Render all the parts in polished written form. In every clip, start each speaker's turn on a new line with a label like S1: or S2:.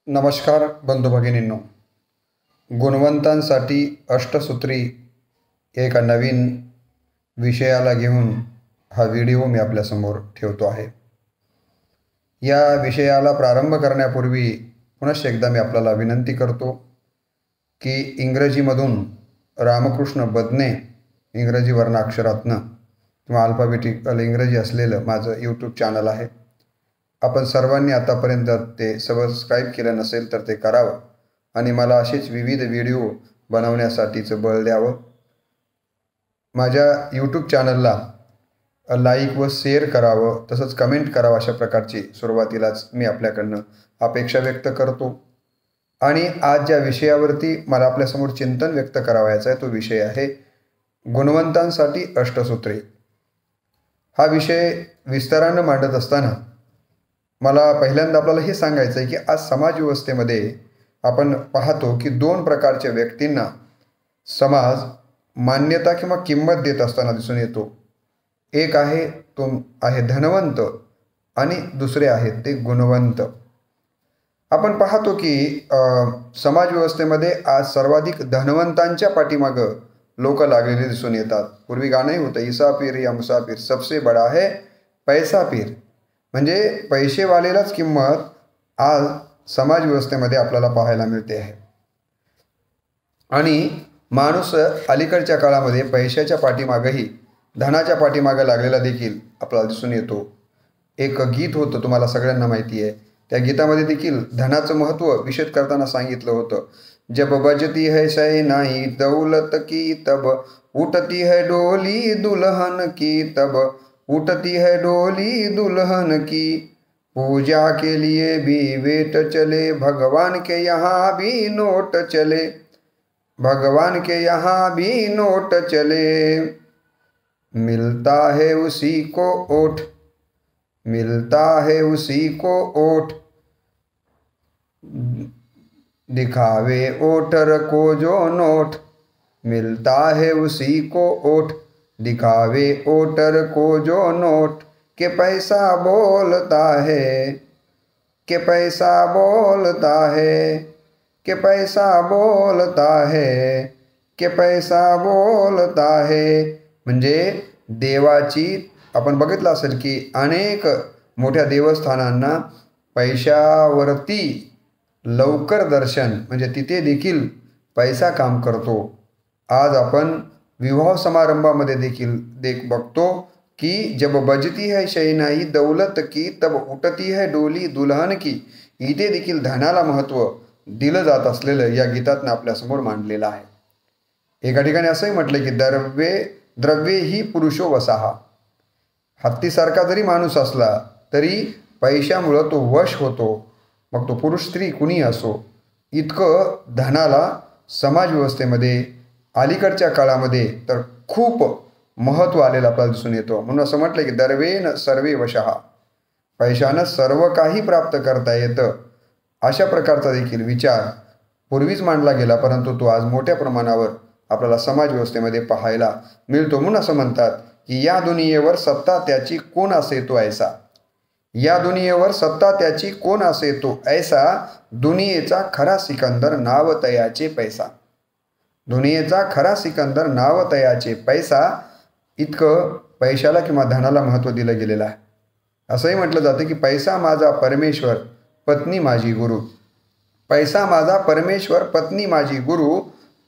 S1: नमस्कार बंधू भगिनींनो, गुणवंतांसाठी अष्टसूत्री एका नवीन विषयाला घेऊन हा व्हिडिओ मी आपल्यासमोर ठेवतो आहे। या विषयाला प्रारंभ करण्यापूर्वी पुनश्च एकदा मी आपल्याला विनंती करतो की इंग्रजीमधून रामकृष्ण बदने इंग्रजी वर्णाक्षरातनं किंवा अल्फाबेटिकल इंग्रजी असलेलं माझं यूट्यूब चॅनल आहे। आपण सर्वांनी आतापर्यंत ते सबस्क्राईब केलं नसेल तर ते करावं आणि मला असेच विविध व्हिडिओ बनवण्यासाठीचं बळ द्यावं। माझ्या यूट्यूब चॅनलला लाईक व शेअर करावं, तसंच कमेंट करावं अशा प्रकारची सुरुवातीलाच मी आपल्याकडनं अपेक्षा व्यक्त करतो। आणि आज ज्या विषयावरती मला आपल्यासमोर चिंतन व्यक्त करावयाचं आहे तो विषय आहे गुणवंतांसाठी अष्टसूत्रे। हा विषय विस्तारानं मांडत असताना मला पहिल्यांदा आपल्याला हे सांगायचं आहे की आज समाजव्यवस्थेमध्ये आपण पाहतो की दोन प्रकारच्या व्यक्तींना समाज मान्यता किंवा किंमत देत असताना दिसून येतो। एक आहे तो आहे धनवंत आणि दुसरे आहेत ते गुणवंत। आपण पाहतो की समाजव्यवस्थेमध्ये आज सर्वाधिक धनवंतांच्या पाठीमागं लोक लागलेले दिसून येतात। पूर्वी गाणंही होतं, ईसा पीर या मुसाफिर सबसे बडा है पैसा पीर, म्हणजे पैसेवालेलाच किंमत आज समाजव्यवस्थेमध्ये आपल्याला पाहायला मिळते आहे। आणि माणूस अलीकडच्या काळामध्ये पैशाच्या पाठीमागंही धनाच्या पाठीमागं लागलेला देखील आपल्याला दिसून येतो। एक गीत होतं, तुम्हाला सगळ्यांना माहिती आहे, त्या गीतामध्ये देखील धनाचं महत्त्व विशद करताना सांगितलं होतं, जब बजती है शहनाई दौलत की तब उठती है डोली दुल्हन की, तब उठती है डोली दुल्हन की, पूजा के लिए भी वेट चले भगवान के यहाँ भी नोट चले, भगवान के यहाँ भी नोट चले, मिलता है उसी को ओठ, मिलता है उसी को ओठ, दिखावे ओटर को जो नोट, मिलता है उसी को ओठ, दिखावे ओटर को जो नोट, के पैसा बोलता है, के पैसा बोलता है, के पैसा बोलता है, के पैसा बोलता है। म्हणजे देवाची आपण बघितलं असेल की अनेक मोठ्या देवस्थानांना पैशावरती लवकर दर्शन, म्हणजे तिथे देखील पैसा काम करतो। आज आपण विवाह समारंभामध्ये देखील बघतो की जब बजती है शहनाई दौलत की तब उठती है डोली दुल्हन की, इथे देखील धनाला महत्त्व दिलं जात असलेलं या गीतातनं आपल्यासमोर मांडलेलं आहे। एका ठिकाणी असंही म्हटलं की द्रव्ये ही पुरुषो वसाहा, हत्तीसारखा जरी माणूस असला तरी पैशामुळं तो वश होतो, मग तो पुरुष स्त्री कुणी असो। इतकं धनाला समाजव्यवस्थेमध्ये अलीकडच्या काळामध्ये तर खूप महत्त्व आलेलं आपल्याला दिसून येतो। म्हणून असं म्हटलं की दर्वेन सर्वे वशः, पैशानं सर्व काही प्राप्त करता येतं, अशा प्रकारचा देखील विचार पूर्वीच मांडला गेला, परंतु तो आज मोठ्या प्रमाणावर आपल्याला समाजव्यवस्थेमध्ये पाहायला मिळतो। म्हणून असं म्हणतात की या दुनियेवर सत्ता त्याची कोण असे तो ऐसा, या दुनियेवर सत्ता त्याची कोण असे तो ऐसा, दुनियेचा खरा सिकंदर नाव तयाचे पैसा, दुनियेचा खरा सिकंदर नाव तयाचे पैसा। इतकं पैशाला किंवा धनाला महत्त्व दिलं गेलेलं आहे। असंही म्हटलं जातं की पैसा माझा परमेश्वर पत्नी माझी गुरु, पैसा माझा परमेश्वर पत्नी माझी गुरु,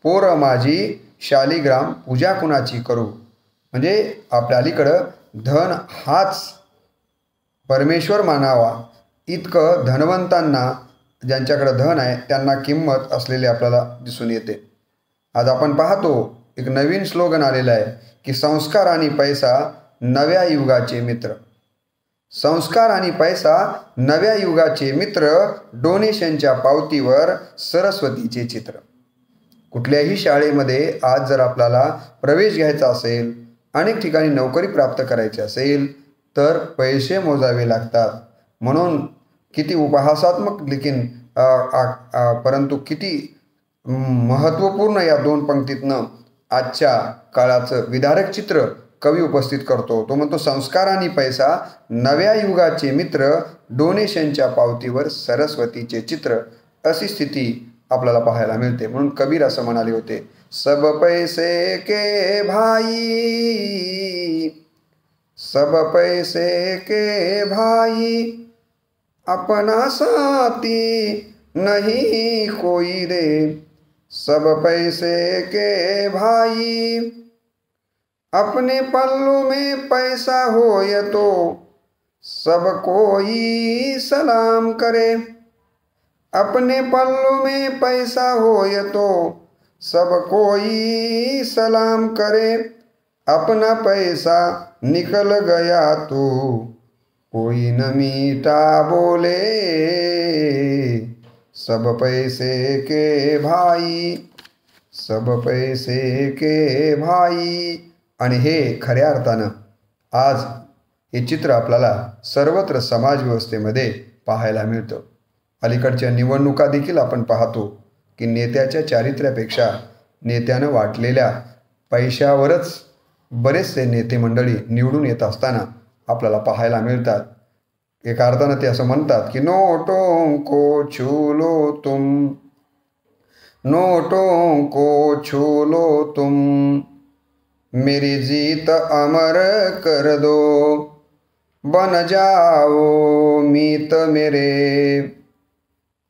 S1: पोर माझी शालिग्राम पूजा कुणाची करू। म्हणजे आपल्या अलीकडं धन हाच परमेश्वर मानावा, इतकं धनवंतांना, ज्यांच्याकडं धन आहे त्यांना किंमत असलेले आपल्याला दिसून येते। आज आपण पाहतो एक नवीन स्लोगन आलेलं आहे की संस्कार आणि पैसा नव्या युगाचे मित्र, संस्कार आणि पैसा नव्या युगाचे मित्र, डोनेशनच्या पावतीवर सरस्वतीचे चित्र। कुठल्याही शाळेमध्ये आज जर आपल्याला प्रवेश घ्यायचा असेल, अनेक ठिकाणी नोकरी प्राप्त करायची असेल तर पैसे मोजावे लागतात। म्हणून किती उपहासात्मक लेकिन परंतु किती महत्त्वपूर्ण या दोन पंक्तीतनं आजच्या काळाचं विदारक चित्र कवी उपस्थित करतो। तो म्हणतो संस्कार आणि पैसा नव्या युगाचे मित्र, डोनेशनच्या पावतीवर सरस्वतीचे चित्र। अशी स्थिती आपल्याला पाहायला मिळते. म्हणून कबीर असं म्हणाले होते, सब पैसे के भाई, सब पैसे के भाई, अपना साथी नहीं कोई रे. सब पैसे के भाई, अपने पल्लू में पैसा होय तो सब कोई सलाम करे. अपने पल्लू में पैसा होय तो सब कोई सलाम करे. अपना पैसा निकल गया तो कोई न मीठा बोले. सब पैसे के भाई, सब पैसे के भाई. आणि हे खऱ्या अर्थानं आज हे चित्र आपल्याला सर्वत्र समाजव्यवस्थेमध्ये पाहायला मिळतं. अलीकडच्या निवडणुका देखील आपण पाहतो की नेत्याच्या चारित्र्यापेक्षा नेत्यानं वाटलेल्या पैशावरच बरेचसे नेते मंडळी निवडून येत असताना आपल्याला पाहायला मिळतात. एका अर्थानं ते असं म्हणतात की नोटों को छू लो तुम, नोटों को छू लो तुम, मेरी जीत अमर कर दो. बन जाओ मीत मेरे,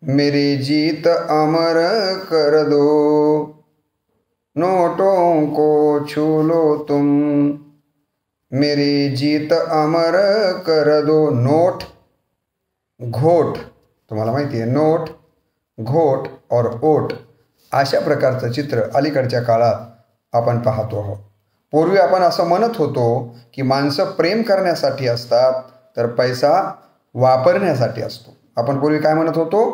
S1: मेरी जीत अमर कर दो. नोटों को छू लो तुम, मेरी जीत अमर कर दो. नोट, घोट, तुम्हाला माहिती आहे नोट, घोट और ओट अशा प्रकारचं चित्र अलीकडच्या काळात आपण पाहतो आहोत. पूर्वी आपण असं म्हणत होतो की माणसं प्रेम करण्यासाठी असतात तर पैसा वापरण्यासाठी असतो. आपण पूर्वी काय म्हणत होतो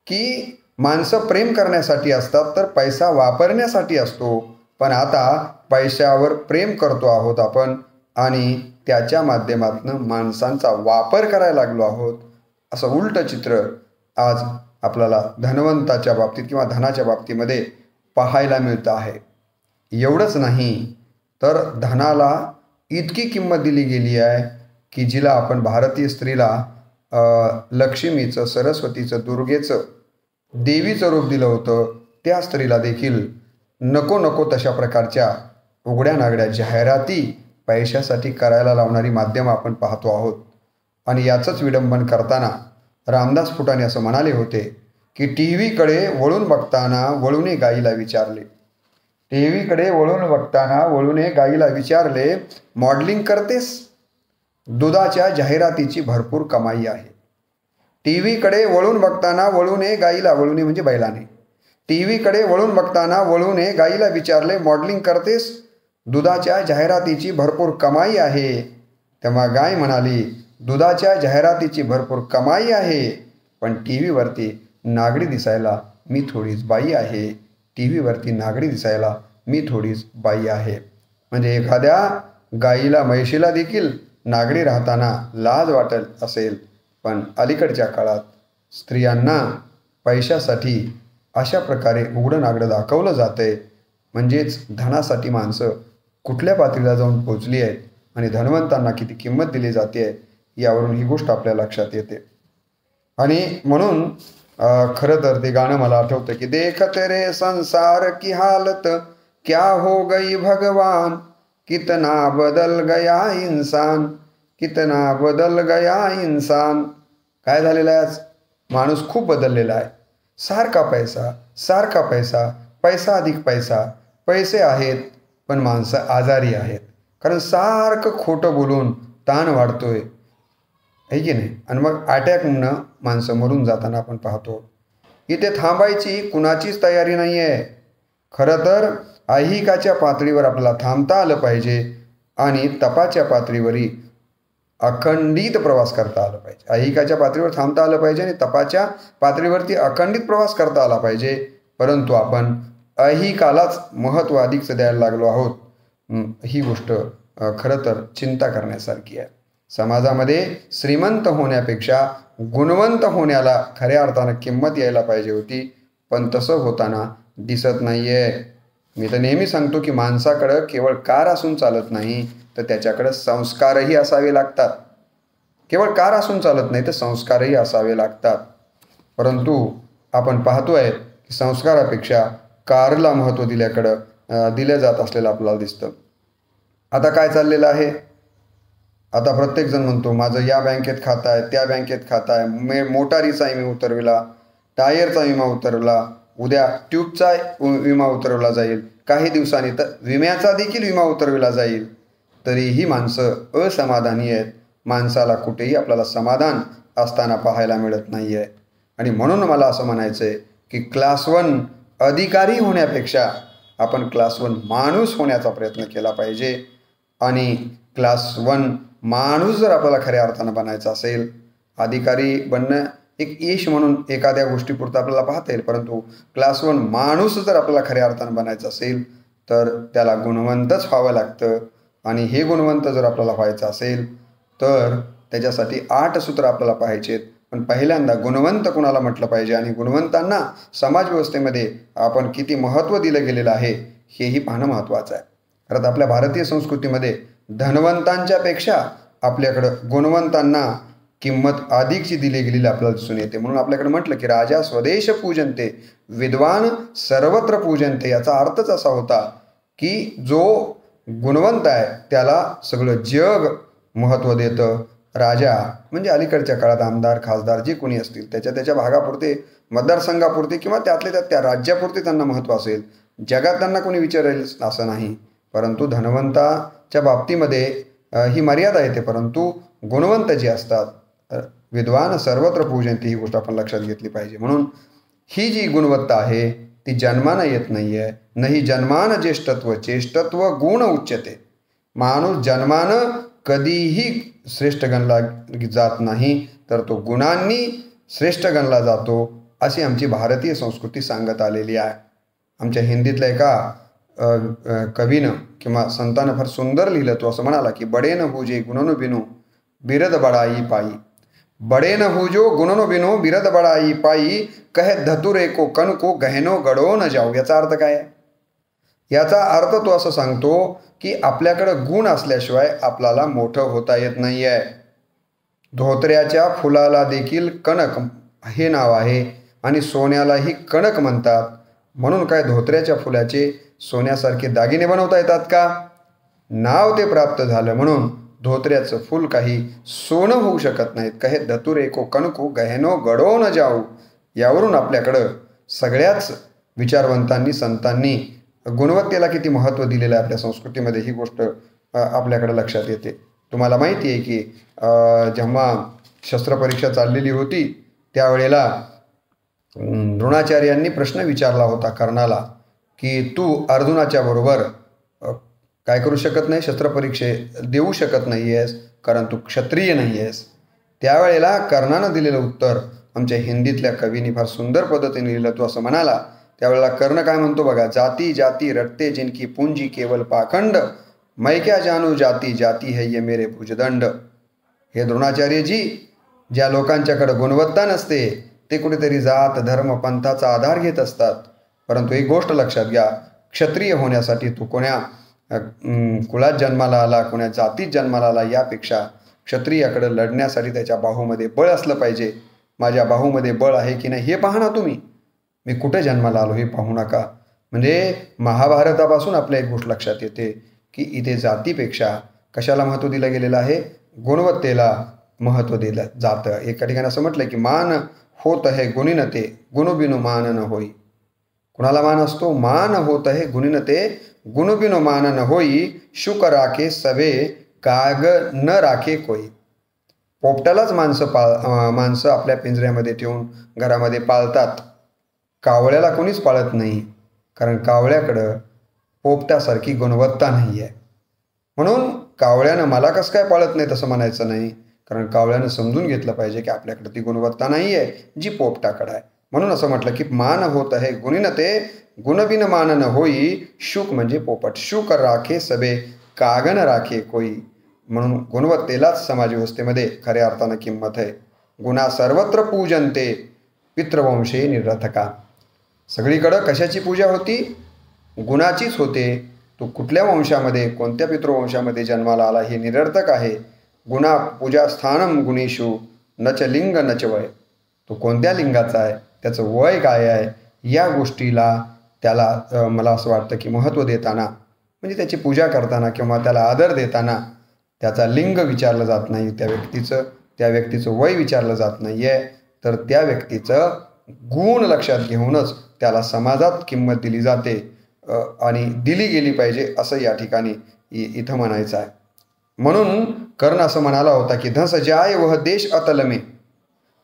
S1: की माणसं प्रेम करण्यासाठी असतात तर पैसा वापरण्यासाठी असतो. पण आता पैशावर प्रेम करतो आहोत आपण आणि त्याच्या माध्यमातून माणसांचा वापर करायला लागलो आहोत. असं उलटं चित्र आज आपल्याला धनवंताच्या बाबतीत किंवा धनाच्या बाबतीमध्ये पाहायला मिळतं आहे. एवढंच नाही तर धनाला इतकी किंमत दिली गेली आहे की जिला आपण भारतीय स्त्रीला लक्ष्मीचं, सरस्वतीचं, दुर्गेचं, देवीचं रूप दिलं होतं, त्या स्त्रीला देखील नको नको तशा प्रकारच्या उघड्या नागड्या जाहिराती पैशासाठी करायला लावणारी माध्यमं आपण पाहतो आहोत. आणि याचंच विडंबन करताना रामदास फुटाणे असं म्हणाले होते की टीव्हीकडे वळून बघताना वळूने गाईला विचारले, टीव्हीकडे वळून बघताना वळूने गाईला विचारले, मॉडेलिंग करतेस? दुधाच्या जाहिरातीची भरपूर कमाई आहे. टीव्हीकडे वळून बघताना वळूने गाईला, वळूने म्हणजे बैलाने, टीव्हीकडे वळून बघताना वळूने गाईला विचारले, मॉडेलिंग करतेस? दुधाच्या जाहिरातीची भरपूर कमाई आहे. तेव्हा गाय म्हणाली, दुधाच्या जाहिरातीची भरपूर कमाई आहे, पण टीव्हीवरती नागडी दिसायला मी थोडीच बाई आहे. टीव्हीवरती नागडी दिसायला मी थोडीच बाई आहे. म्हणजे एखाद्या गाईला, म्हैशीला देखील नागडी राहताना लाज वाटत असेल, पण अलीकडच्या काळात स्त्रियांना पैशासाठी अशा प्रकारे उघडं नागडं दाखवलं जातंय. म्हणजेच धनासाठी माणसं कुठल्या पातळीला जाऊन पोचली आहेत आणि धनवंतांना किती किंमत दिली जाते यावरून ही गोष्ट आपल्या लक्षात येते. आणि म्हणून खरं तर ते गाणं मला आठवतं की देख तेरे संसार की हालत क्या हो गई भगवान, कितना बदल गया इंसान, कितना बदल गया इंसान. काय झालेलं आहे आज? माणूस खूप बदललेला आहे. सारखा पैसा, सारखा पैसा, पैसा अधिक पैसा, पैसे आहेत पण माणसं आजारी आहेत. कारण सारखं खोटं बोलून ताण वाढतोय, आहे की नाही? आणि मग अटॅकनं माणसं मरून जाताना आपण पाहतो. इथे थांबायची कुणाचीच तयारी नाही आहे. खरं तर ऐहिकाच्या पातळीवर आपल्याला थांबता आलं पाहिजे आणि तपाच्या पातळीवरही अखंडित प्रवास करता आलं पाहिजे. ऐहिकाच्या पातळीवर थांबता आलं पाहिजे आणि तपाच्या पातळीवरती अखंडित प्रवास करता आला पाहिजे. परंतु आपण ऐहिकालाच महत्त्व अधिकच द्यायला लागलो आहोत. ही गोष्ट खरं तर चिंता करण्यासारखी आहे. समाजामध्ये श्रीमंत होण्यापेक्षा गुणवंत होण्याला खऱ्या अर्थानं किंमत यायला पाहिजे होती, पण तसं होताना दिसत नाही आहे. मी तर नेहमी सांगतो की माणसाकडं केवळ कार असून चालत नाही, तर त्याच्याकडं संस्कारही असावे लागतात. केवळ कार असून चालत नाही, तर संस्कारही असावे लागतात. परंतु आपण पाहतोय की संस्कारापेक्षा कारला महत्त्व दिलं जात असलेलं आपल्याला दिसतं. आता काय चाललेलं आहे, आता प्रत्येकजण म्हणतो माझं या बँकेत खातं आहे, त्या बँकेत खातं आहे, मोटारीचा विमा उतरविला, टायरचा विमा उतरवला, उद्या ट्यूबचा विमा उतरवला जाईल, काही दिवसांनी तर विम्याचा देखील विमा उतरविला जाईल. तरीही माणसं असमाधानी आहेत. माणसाला कुठेही आपल्याला समाधान असताना पाहायला मिळत नाही आहे. आणि म्हणून मला असं म्हणायचं आहे की क्लास 1 अधिकारी होण्यापेक्षा आपण क्लास 1 माणूस होण्याचा प्रयत्न केला पाहिजे. आणि क्लास 1 माणूस जर आपल्याला खऱ्या अर्थानं बनायचा असेल, अधिकारी बनणं एक यश म्हणून एखाद्या गोष्टीपुरतं आपल्याला पाहता येईल, परंतु क्लास 1 माणूस जर आपल्याला खऱ्या अर्थानं बनायचं असेल तर त्याला गुणवंतच व्हावं लागतं. आणि हे गुणवंत जर आपल्याला व्हायचं असेल तर त्याच्यासाठी 8 सूत्र आपल्याला पाहिजेत. पण पहिल्यांदा गुणवंत कुणाला म्हटलं पाहिजे आणि गुणवंतांना समाजव्यवस्थेमध्ये आपण किती महत्त्व दिलं गेलेलं आहे हेही पाहणं महत्त्वाचं आहे. कारण आपल्या भारतीय संस्कृतीमध्ये धनवंतांच्या पेक्षा आपल्याकडं गुणवंतांना किंमत अधिकची दिली गेलेली आपल्याला दिसून येते. म्हणून आपल्याकडे म्हटलं की राजा स्वदेश पूजनते, विद्वान सर्वत्र पूजनते. याचा अर्थच असा होता की जो गुणवंत आहे त्याला सगळं जग महत्त्व देतं. राजा म्हणजे अलीकडच्या काळात आमदार खासदार जे कोणी असतील त्याच्या भागापुरते, मतदारसंघापुरते किंवा त्यातल्या त्या राज्यापुरते त्यांना महत्त्व असेल, जगात त्यांना कोणी विचारेल असं नाही. परंतु धनवंताच्या बाबतीमध्ये ही मर्यादा येते. परंतु गुणवंत जे असतात, विद्वान सर्वत्र पूजनते, ही गोष्ट आपण लक्षात घेतली पाहिजे. म्हणून ही जी गुणवत्ता आहे ती जन्मानं येत नाही आहे. नाही जन्मान ज्येष्ठत्व, चेष्टत्व गुण उच्यते. माणूस जन्मानं कधीही श्रेष्ठ गणला जात नाही, तर तो गुणांनी श्रेष्ठ गणला जातो, अशी आमची भारतीय संस्कृती सांगत आलेली आहे. आमच्या हिंदीतल्या एका कवीनं किंवा संतानं फार सुंदर लिहिलं. तो असं म्हणाला की बडे न हुजे गुणनो बिनो बिरद बडाई पायी. बडे न हुजो गुणनो बिनो बिरद बडाई पायी, कहे धतुरे को कण को गहनो गडो न जाऊ. याचा अर्थ काय आहे? याचा अर्थ तो असं सांगतो की आपल्याकडं गुण असल्याशिवाय आपल्याला मोठं होता येत नाही आहे. धोत्र्याच्या फुलाला देखील कणक हे नाव आहे आणि सोन्यालाही कणक म्हणतात. म्हणून काय धोत्र्याच्या फुलाचे सोन्यासारखे दागिने बनवता येतात का? नाव ते प्राप्त झालं म्हणून धोत्र्याचं फूल काही सोनं होऊ शकत नाहीत. कहे धतुरे को कणको गहनो गडो न जाऊ. यावरून आपल्याकडं सगळ्याच विचारवंतांनी संतांनी गुणवत्तेला किती महत्त्व दिलेलं आहे आपल्या संस्कृतीमध्ये, ही गोष्ट आपल्याकडे लक्षात येते. तुम्हाला माहिती आहे की जेव्हा शस्त्रपरीक्षा चाललेली होती त्यावेळेला द्रोणाचार्यांनी प्रश्न विचारला होता कर्णाला की तू अर्जुनाच्या बरोबर काय करू शकत नाही, शस्त्रपरीक्षे देऊ शकत नाही आहेस कारण तू क्षत्रिय नाही आहेस. त्यावेळेला कर्णानं दिलेलं उत्तर आमच्या हिंदीतल्या कवींनी फार सुंदर पद्धतीने लिहिलं. तो असं म्हणाला, त्यावेळेला कर्ण काय म्हणतो बघा, जाती जाती रटते जिनकी पूंजी केवल पाखंड, मैं क्या जानू जाती जाती है ये मेरे भुजदंड. हे द्रोणाचार्यजी, ज्या लोकांच्याकडे गुणवत्ता नसते ते कुठेतरी जात धर्म पंथाचा आधार घेत असतात. परंतु एक गोष्ट लक्षात घ्या, क्षत्रिय होण्यासाठी तू कोण्या कुळात जन्माला आला, कोण्या जातीत जन्माला आला, यापेक्षा क्षत्रियाकडे लढण्यासाठी त्याच्या बाहूमध्ये बळ असलं पाहिजे. माझ्या बाहूमध्ये बळ आहे की नाही हे पाहा ना तुम्ही, मी कुठे जन्माला आलो हे पाहू नका. म्हणजे महाभारतापासून आपल्या एक गोष्ट लक्षात येते की इथे जातीपेक्षा कशाला महत्त्व दिलं गेलेलं आहे, गुणवत्तेला महत्त्व दिलं जातं. एका ठिकाणी असं म्हटलं की मान होत आहे गुणिनते गुणबिनु मान न होई. कुणाला मान असतो? मान होत आहे गुणिनते गुणबिनु मान न होई, शुक राखे सवे काग न राखे कोई. पोपटालाच माणसं आपल्या पिंजऱ्यामध्ये ठेवून घरामध्ये पाळतात, कावळ्याला कोणीच पाळत नाही, कारण कावळ्याकडं पोपटासारखी गुणवत्ता नाही आहे. म्हणून कावळ्यानं मला कसं काय पाळत नाही तसं म्हणायचं नाही, कारण कावळ्यानं समजून घेतलं पाहिजे की आपल्याकडे ती गुणवत्ता नाही आहे जी पोपटाकडं आहे. म्हणून असं म्हटलं की मान होत आहे गुणिनते गुणबिन मान न होई, शुक म्हणजे पोपट, शुक राखे सबे कागन राखे कोई. म्हणून गुणवत्तेलाच समाजव्यवस्थेमध्ये खऱ्या अर्थानं किंमत आहे. गुणा सर्वत्र पूजनते पितृवंशे निरर्थका. सगळीकडं कशाची पूजा होती? गुणाचीच होते. तो कुठल्या वंशामध्ये कोणत्या पितृवंशामध्ये जन्माला आला हे निरर्थक आहे. गुणा पूजा स्थानम गुणेषु नच लिंग नच वय. तो कोणत्या लिंगाचा आहे त्याचं वय काय आहे, या गोष्टीला त्याला मला असं वाटतं की महत्त्व देताना, म्हणजे त्याची पूजा करताना किंवा त्याला आदर देताना त्याचा लिंग विचारलं जात नाही, त्या व्यक्तीचं वय विचारलं जात नाही आहे, तर त्या व्यक्तीचं गुण लक्षात घेऊनच त्याला समाजात किंमत दिली जाते आणि दिली गेली पाहिजे असं या ठिकाणी इथं म्हणायचं आहे. म्हणून कर्ण असं म्हणाला होता की धस जाय वह देश अतल में,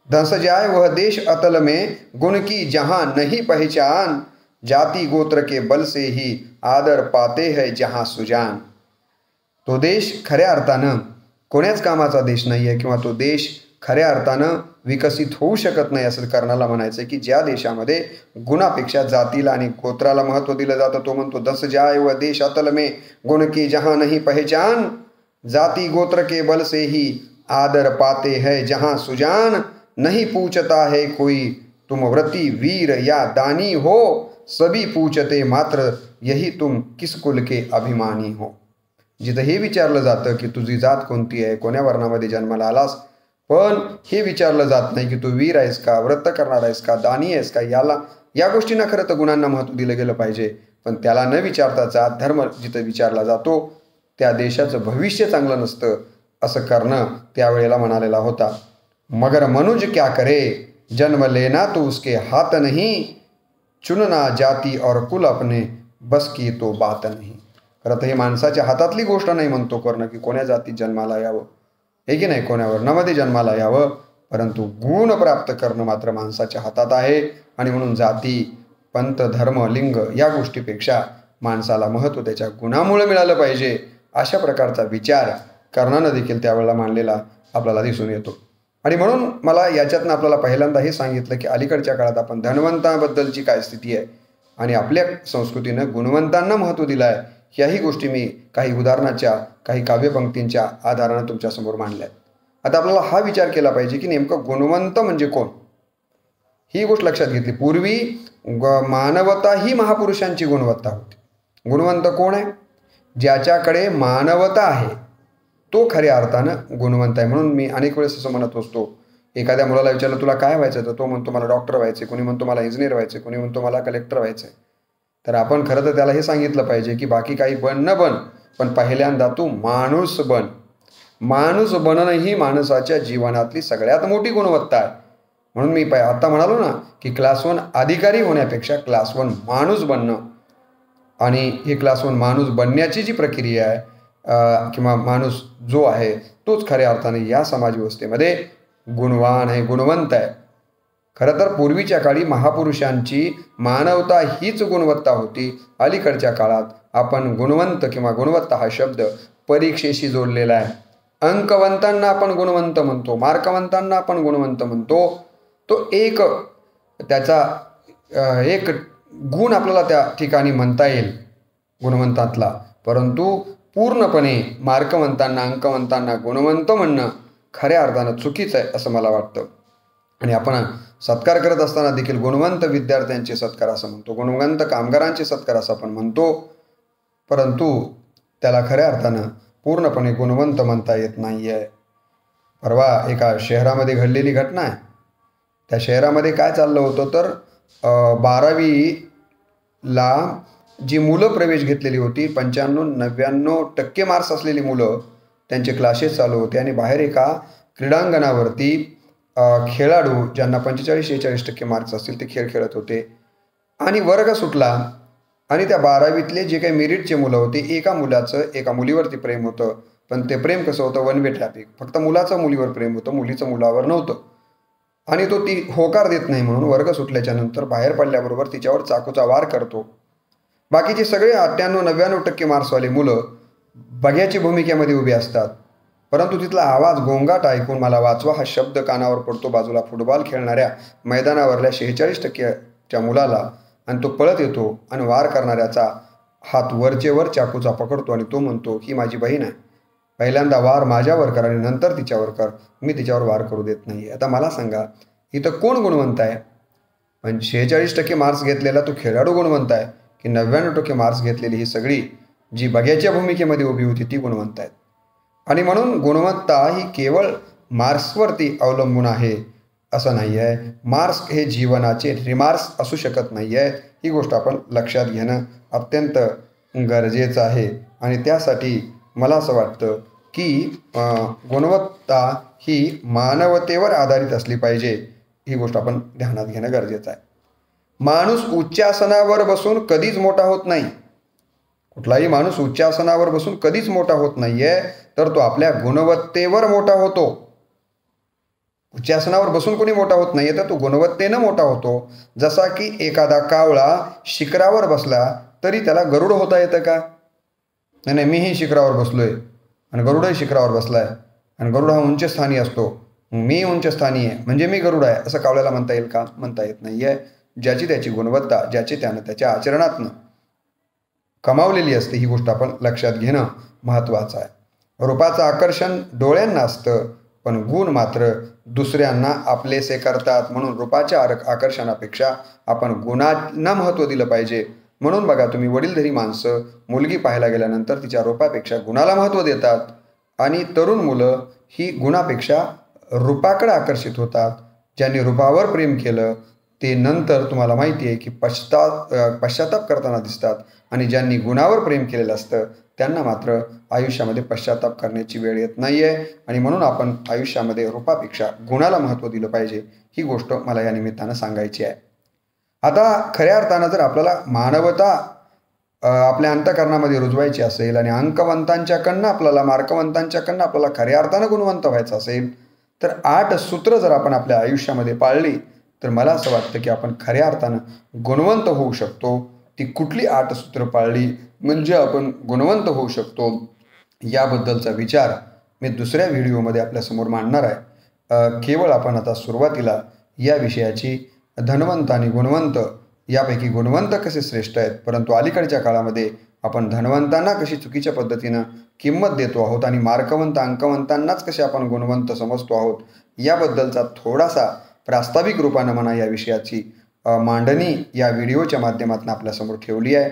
S1: धस जाय वह देश अतल में, गुण की जहाँ नहीं पहचान, जाति गोत्र के बल से ही आदर पाते है जहाँ सुजान. तो देश खऱ्या अर्थानं कोण्याच कामाचा देश नाही आहे किंवा तो देश खऱ्या अर्थानं विकसित होऊ शकत नाही असं कर्णाला म्हणायचं की ज्या देशामध्ये गुणापेक्षा जातीला आणि गोत्राला महत्त्व दिलं जातं. तो म्हणतो दस जाय व देश अतल में, गुण की जहाँ नहीं पहचान, जाति गोत्र के बल से ही आदर पाते है जहाँ सुजान. नहीं पूछता है कोई तुम व्रती वीर या दानी हो, सभी पूछते मात्र यही तुम किस कुल के अभिमानी हो. जिथं हे विचारलं जातं की तुझी जात कोणती आहे, कोण्या वर्णामध्ये जन्माला आलास, पण हे विचारलं जात नाही की तू वीर आहेस का, व्रत करणार आहेस का, दानी आहेस का. या गोष्टींना खरं तर गुणांना महत्त्व दिलं गेलं पाहिजे, पण त्याला न विचारता जात धर्म जिथं विचारला जातो त्या देशाचं भविष्य चांगलं नसतं असं कर्ण त्यावेळेला म्हणालेला होता. मगर मनुज क्या करे, जन्म लेना तो उसके हाथ नहीं, चुनना जाती और कुल अपने बस की तो बात नहीं. खरं तर हे माणसाच्या हातातली गोष्ट नाही म्हणतो कर्ण की कोण्या जातीत जन्माला यावं, हे की नाही, कोण्या वर्णामध्ये जन्माला यावं, परंतु गुण प्राप्त करणं मात्र माणसाच्या हातात आहे. आणि म्हणून जाती, पंथ, धर्म, लिंग या गोष्टीपेक्षा माणसाला महत्त्व त्याच्या गुणामुळे मिळालं पाहिजे, अशा प्रकारचा विचार कर्णानं देखील त्यावेळेला मांडलेला आपल्याला दिसून येतो. आणि म्हणून मला याच्यातनं आपल्याला पहिल्यांदा हे सांगितलं की अलीकडच्या काळात आपण धनवंतांबद्दलची काय स्थिती आहे आणि आपल्या संस्कृतीनं गुणवंतांना महत्त्व दिलं आहे, ह्याही गोष्टी मी काही उदाहरणाच्या, काही काव्यपंक्तींच्या आधारानं तुमच्यासमोर मांडल्या आहेत. आता आपल्याला हा विचार केला पाहिजे की नेमकं गुणवंत म्हणजे कोण, ही गोष्ट लक्षात घेतली. पूर्वी मानवता ही महापुरुषांची गुणवत्ता होती. गुणवंत कोण आहे, ज्याच्याकडे मानवता आहे तो खऱ्या अर्थानं गुणवंत आहे. म्हणून मी अनेक वेळेस असं म्हणत असतो, एखाद्या मुलाला विचारलं तुला काय व्हायचं, तर तो म्हणतो मला डॉक्टर व्हायचे, कोणी म्हणतो मला इंजिनियर व्हायचे, कोणी म्हणतो मला कलेक्टर व्हायचं आहे. तर आपण खरं तर त्याला हे सांगितलं पाहिजे की बाकी काही बन न बन, पण पहिल्यांदा तू माणूस बन. माणूस बनणं ही माणसाच्या जीवनातली सगळ्यात मोठी गुणवत्ता आहे. म्हणून मी आता म्हणालो ना की क्लास 1 अधिकारी होण्यापेक्षा क्लास 1 माणूस बनणं, आणि हे क्लास 1 माणूस बनण्याची जी प्रक्रिया आहे किंवा माणूस जो आहे तोच खऱ्या अर्थाने या समाजव्यवस्थेमध्ये गुणवान आहे, गुणवंत आहे. खरं तर पूर्वीच्या काळी महापुरुषांची मानवता हीच गुणवत्ता होती. अलीकडच्या काळात आपण गुणवंत किंवा गुणवत्ता हा शब्द परीक्षेशी जोडलेला आहे. अंकवंतांना आपण गुणवंत म्हणतो, मार्कवंतांना आपण गुणवंत म्हणतो. तो त्याचा एक गुण आपल्याला त्या ठिकाणी म्हणता येईल गुणवंतातला, परंतु पूर्णपणे मार्कवंतांना, अंकवंतांना गुणवंत म्हणणं खऱ्या अर्थानं चुकीचं आहे असं मला वाटतं. आणि आपण सत्कार करत असताना देखील गुणवंत विद्यार्थ्यांचे सत्कार असं म्हणतो, गुणवंत कामगारांचे सत्कार असं आपण म्हणतो, परंतु त्याला खऱ्या अर्थानं पूर्णपणे गुणवंत म्हणता येत नाही आहे. परवा एका शहरामध्ये घडलेली घटना आहे. त्या शहरामध्ये काय चाललं होतं तर 12वीला जी मुलं प्रवेश घेतलेली होती, 95-99% मार्क्स असलेली मुलं, त्यांचे क्लासेस चालू होते आणि बाहेर एका क्रीडांगणावरती खेळाडू ज्यांना 45-46% मार्क्स असतील ते खेळ खेळत होते. आणि वर्ग सुटला आणि त्या 12वीतले जे काही मेरिटचे मुलं होते, एका मुलाचं एका मुलीवरती प्रेम होतं, पण ते प्रेम कसं होतं, वन वे ट्रॅफिक. फक्त मुलाचं मुलीवर प्रेम होतं, मुलीचं मुलावर नव्हतं. आणि तो ती होकार देत नाही म्हणून वर्ग सुटल्याच्या नंतर बाहेर पडल्याबरोबर तिच्यावर चाकूचा वार करतो. बाकीचे सगळे 98-99% मार्क्सवाले मुलं बघ्याची भूमिकेमध्ये उभी असतात, परंतु तिथला आवाज, गोंगाट ऐकून मला वाचवा हा शब्द कानावर पडतो बाजूला फुटबॉल खेळणाऱ्या मैदानावरल्या 46%च्या मुलाला, आणि तो पळत येतो आणि वार करणाऱ्याचा हात वरचेवर चाकूचा पकडतो आणि तो म्हणतो ही माझी बहीण आहे, पहिल्यांदा वार माझ्यावर कर आणि नंतर तिच्यावर कर, मी तिच्यावर वार करू देत नाही. आता मला सांगा इथं कोण गुणवंत आहे? पण 46% मार्क्स घेतलेला तो खेळाडू गुणवंत आहे की 99% मार्क्स घेतलेली ही सगळी जी बघ्याच्या भूमिकेमध्ये उभी होती ती गुणवंत आहेत? आणि म्हणून गुणवत्ता ही केवळ मार्क्सवरती अवलंबून आहे असं नाही आहे. मार्क्स हे जीवनाचे रिमार्क्स असू शकत नाही आहे. ही गोष्ट आपण लक्षात घेणं अत्यंत गरजेचं आहे. आणि त्यासाठी मला असं वाटतं की गुणवत्ता ही मानवतेवर आधारित असली पाहिजे. ही गोष्ट आपण ध्यानात घेणं गरजेचं आहे. माणूस उच्चासनावर बसून कधीच मोठा होत नाही. कुठलाही माणूस उच्चासनावर बसून कधीच मोठा होत नाहीये, तर तो आपल्या गुणवत्तेवर मोठा होतो. उच्चासनावर बसून कोणी मोठा होत नाहीये, तर तो गुणवत्तेनं मोठा होतो. जसा की एखादा कावळा शिखरावर बसला तरी त्याला गरुड होता येतं का? नाही नाही, मीही शिखरावर बसलोय आणि गरुडही शिखरावर बसलाय आणि गरुड हा उंचस्थानी असतो, मी उंचस्थानी आहे म्हणजे मी गरुड आहे, असं कावळ्याला म्हणता येईल का? म्हणता येत नाहीये. ज्याची त्याची गुणवत्ता ज्याची त्यानं त्याच्या आचरणातनं कमावलेली असते, ही गोष्ट आपण लक्षात घेणं महत्त्वाचं आहे. रूपाचं आकर्षण डोळ्यांना असतं, पण गुण मात्र दुसऱ्यांना आपलेसे करतात. म्हणून रूपाच्या आकर्षणापेक्षा आपण गुणांना महत्त्व दिलं पाहिजे. म्हणून बघा तुम्ही, वडीलधारी माणसं मुलगी पाहायला गेल्यानंतर तिच्या रूपापेक्षा गुणाला महत्त्व देतात आणि तरुण मुलं ही गुणापेक्षा रूपाकडे आकर्षित होतात. ज्यांनी रूपावर प्रेम केलं ते नंतर तुम्हाला माहिती आहे की पश्चाताप करताना दिसतात आणि ज्यांनी गुणावर प्रेम केलेलं असतं त्यांना मात्र आयुष्यामध्ये पश्चाताप करण्याची वेळ येत नाही आहे. आणि म्हणून आपण आयुष्यामध्ये रूपापेक्षा गुणाला महत्त्व दिलं पाहिजे. ही गोष्ट मला या निमित्तानं सांगायची आहे. आता खऱ्या अर्थानं जर आपल्याला मानवता आपल्या अंतःकरणामध्ये रुजवायची असेल आणि मार्कवंतांच्याकडनं आपल्याला खऱ्या अर्थानं गुणवंत व्हायचं असेल, तर 8 सूत्र जर आपण आपल्या आयुष्यामध्ये पाळली तर मला असं वाटतं की आपण खऱ्या अर्थानं गुणवंत होऊ शकतो. ती कुठली 8 सूत्र पाळली म्हणजे आपण गुणवंत होऊ शकतो, याबद्दलचा विचार मी दुसऱ्या व्हिडिओमध्ये आपल्यासमोर मांडणार आहे. केवळ आपण आता सुरुवातीला या विषयाची धनवंत आणि गुणवंत यापैकी गुणवंत कसे श्रेष्ठ आहेत, परंतु अलीकडच्या काळामध्ये आपण धनवंतांना कशी चुकीच्या पद्धतीनं किंमत देतो आहोत आणि अंकवंतांनाच कसे आपण गुणवंत समजतो आहोत, याबद्दलचा थोडासा प्रास्ताविक रूपानं म्हणा या विषयाची मांडणी या व्हिडिओच्या माध्यमातून आपल्यासमोर ठेवली आहे.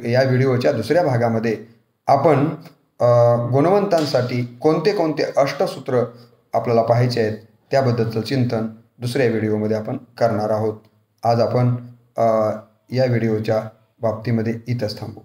S1: या व्हिडिओच्या दुसऱ्या भागामध्ये आपण गुणवंतांसाठी कोणते कोणते अष्टसूत्र आपल्याला पाहायचे आहेत त्याबद्दलचं चिंतन दुसऱ्या व्हिडिओमध्ये आपण करणार आहोत. आज आपण या व्हिडिओच्या बाबतीमध्ये इथंच थांबू.